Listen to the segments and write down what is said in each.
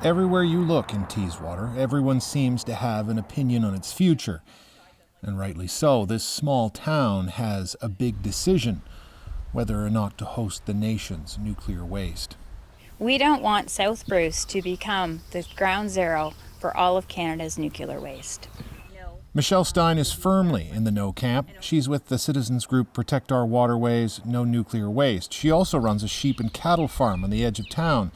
Everywhere you look in Teeswater, everyone seems to have an opinion on its future. And rightly so. This small town has a big decision whether or not to host the nation's nuclear waste. We don't want South Bruce to become the ground zero for all of Canada's nuclear waste. Michelle Stein is firmly in the no camp. She's with the citizens group Protect Our Waterways, No Nuclear Waste. She also runs a sheep and cattle farm on the edge of town.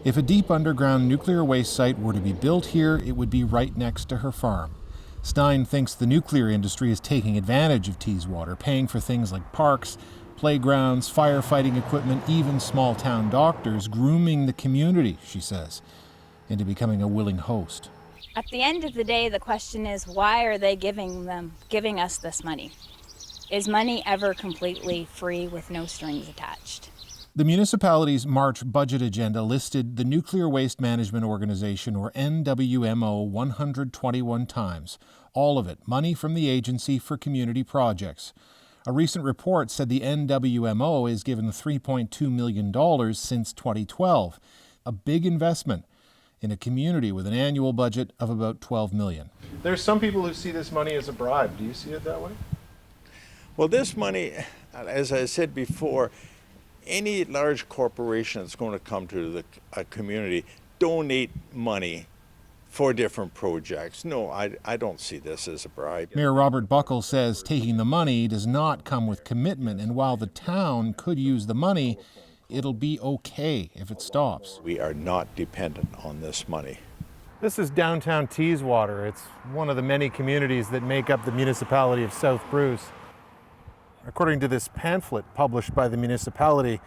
If a deep underground nuclear waste site were to be built here, it would be right next to her farm. Stein thinks the nuclear industry is taking advantage of Teeswater, paying for things like parks, playgrounds, firefighting equipment, even small town doctors, grooming the community, she says, into becoming a willing host. At the end of the day, the question is, why are they giving us this money? Is money ever completely free with no strings attached? The municipality's March budget agenda listed the Nuclear Waste Management Organization, or NWMO, 121 times. All of it money from the agency for community projects. A recent report said the NWMO has given $3.2 million since 2012, a big investment in a community with an annual budget of about $12 million. There's some people who see this money as a bribe. Do you see it that way? Well, this money, as I said before, any large corporation that's going to come to a community donate money for different projects. No, I don't see this as a bribe. Mayor Robert Buckle says taking the money does not come with commitment, and while the town could use the money, it'll be okay if it stops. We are not dependent on this money. This is downtown Teeswater. It's one of the many communities that make up the municipality of South Bruce. According to this pamphlet published by the municipality,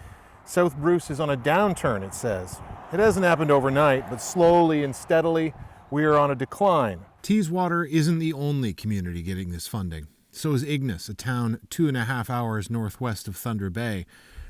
South Bruce is on a downturn, it says. It hasn't happened overnight, but slowly and steadily, we are on a decline. Teeswater isn't the only community getting this funding. So is Ignis, a town 2.5 hours northwest of Thunder Bay.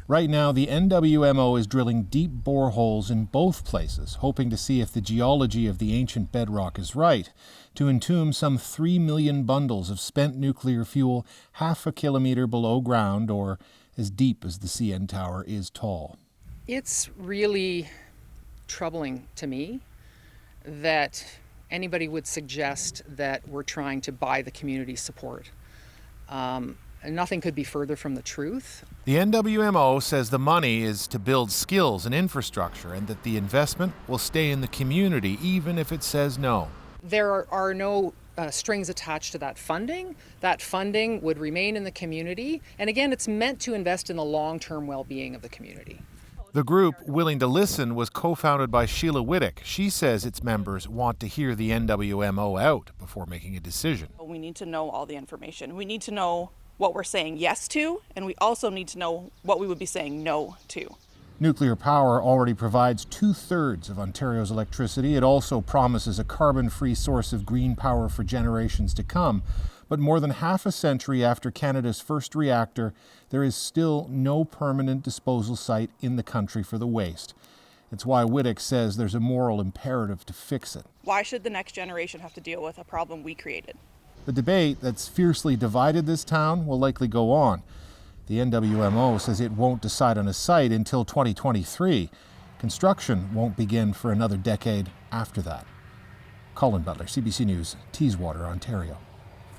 Right now, the NWMO is drilling deep boreholes in both places, hoping to see if the geology of the ancient bedrock is right, to entomb some 3 million bundles of spent nuclear fuel half a kilometer below ground, or as deep as the CN Tower is tall. It's really troubling to me that anybody would suggest that we're trying to buy the community's support. Nothing could be further from the truth. The NWMO says the money is to build skills and infrastructure, and that the investment will stay in the community even if it says no. There are no strings attached to that funding. That funding would remain in the community. And again, it's meant to invest in the long-term well-being of the community. The group, Willing to Listen, was co-founded by Sheila Whittick. She says its members want to hear the NWMO out before making a decision. We need to know all the information. We need to know what we're saying yes to, and we also need to know what we would be saying no to. Nuclear power already provides 2/3 of Ontario's electricity. It also promises a carbon-free source of green power for generations to come. But more than half a century after Canada's first reactor, there is still no permanent disposal site in the country for the waste. It's why Whittick says there's a moral imperative to fix it. Why should the next generation have to deal with a problem we created? The debate that's fiercely divided this town will likely go on. The NWMO says it won't decide on a site until 2023. Construction won't begin for another decade after that. Colin Butler, CBC News, Teeswater, Ontario.